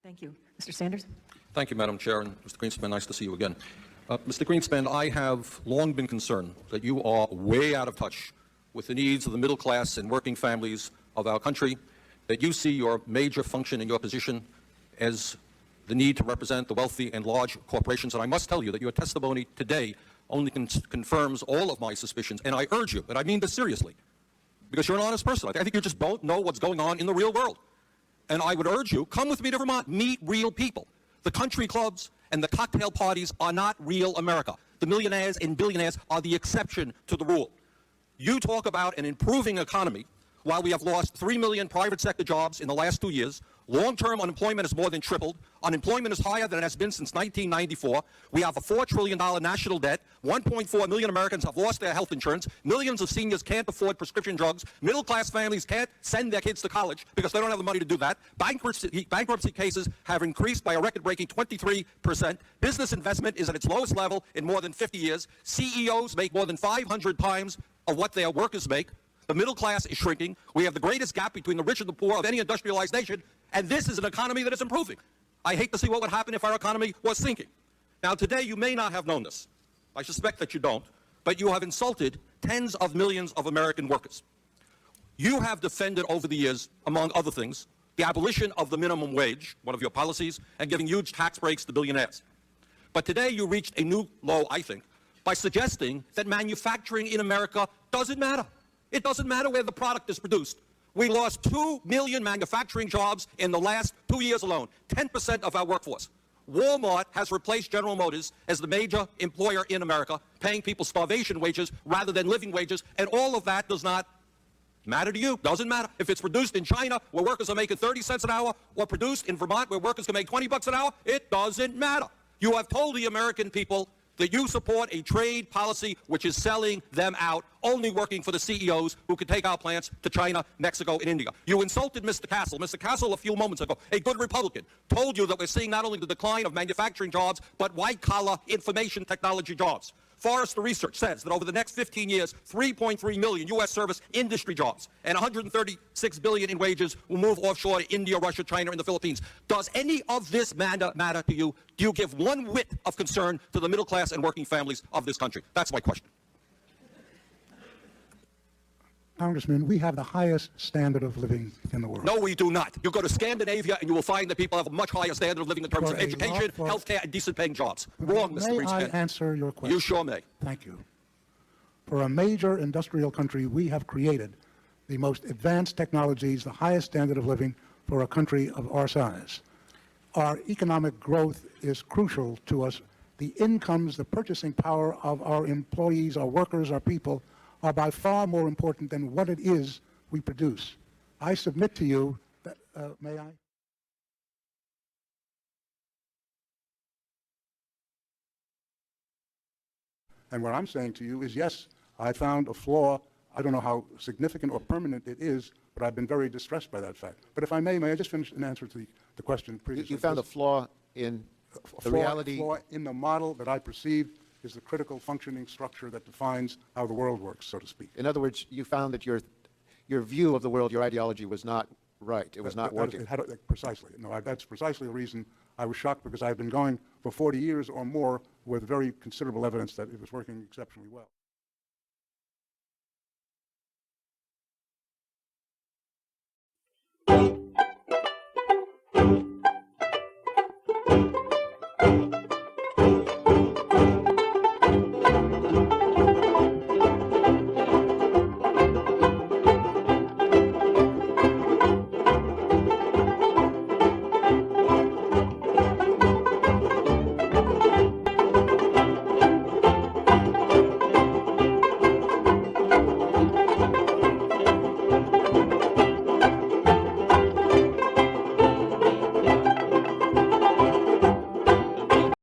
Thank you. Mr. Sanders? Thank you, Madam Chair, and Mr. Greenspan, nice to see you again. Mr. Greenspan, I have long been concerned that you are way out of touch with the needs of the middle class and working families of our country, that you see your major function in your position as the need to represent the wealthy and large corporations. And I must tell you that your testimony today only confirms all of my suspicions. And I urge you, and I mean this seriously, because you're an honest person. I think you just don't know what's going on in the real world. And I would urge you, come with me to Vermont, meet real people. The country clubs and the cocktail parties are not real America. The millionaires and billionaires are the exception to the rule. You talk about an improving economy while we have lost 3 million private sector jobs in the last 2 years. Long-term unemployment has more than tripled. Unemployment is higher than it has been since 1994. We have a $4 trillion national debt. 1.4 million Americans have lost their health insurance. Millions of seniors can't afford prescription drugs. Middle-class families can't send their kids to college because they don't have the money to do that. Bankruptcy cases have increased by a record-breaking 23%. Business investment is at its lowest level in more than 50 years. CEOs make more than 500 times of what their workers make. The middle class is shrinking. We have the greatest gap between the rich and the poor of any industrialized nation, and this is an economy that is improving. I hate to see what would happen if our economy was sinking. Now, today, you may not have known this. I suspect that you don't, but you have insulted tens of millions of American workers. You have defended over the years, among other things, the abolition of the minimum wage, one of your policies, and giving huge tax breaks to billionaires. But today, you reached a new low, I think, by suggesting that manufacturing in America doesn't matter. It doesn't matter where the product is produced. We lost 2 million manufacturing jobs in the last 2 years alone, 10% of our workforce. Walmart has replaced General Motors as the major employer in America, paying people starvation wages rather than living wages, and all of that does not matter to you. Doesn't matter. If it's produced in China, where workers are making 30 cents an hour, or produced in Vermont, where workers can make 20 bucks an hour, it doesn't matter. You have told the American people that you support a trade policy which is selling them out, only working for the CEOs who can take our plants to China, Mexico, and India. You insulted Mr. Castle. Mr. Castle, a few moments ago, a good Republican, told you that we're seeing not only the decline of manufacturing jobs, but white-collar information technology jobs. Forrester Research says that over the next 15 years, 3.3 million U.S. service industry jobs and 136 billion in wages will move offshore to India, Russia, China, and the Philippines. Does any of this matter to you? Do you give one whit of concern to the middle class and working families of this country? That's my question. Congressman, we have the highest standard of living in the world. No, we do not. You go to Scandinavia and you will find that people have a much higher standard of living in terms of education, health care, and decent paying jobs. Wrong, Mr. Greenspan. May I answer your question? You sure may. Thank you. For a major industrial country, we have created the most advanced technologies, the highest standard of living for a country of our size. Our economic growth is crucial to us. The incomes, the purchasing power of our employees, our workers, our people, are by far more important than what it is we produce. I submit to you that, may I? And what I'm saying to you is, yes, I found a flaw. I don't know how significant or permanent it is, but I've been very distressed by that fact. But if I may I just finish an answer to the question previously? You found a flaw in the reality? A flaw in the model that I perceive is the critical functioning structure that defines how the world works, so to speak. In other words, you found that your view of the world, your ideology was not right. It was not working. Precisely. No, that's precisely the reason I was shocked, because I've been going for 40 years or more with very considerable evidence that it was working exceptionally well.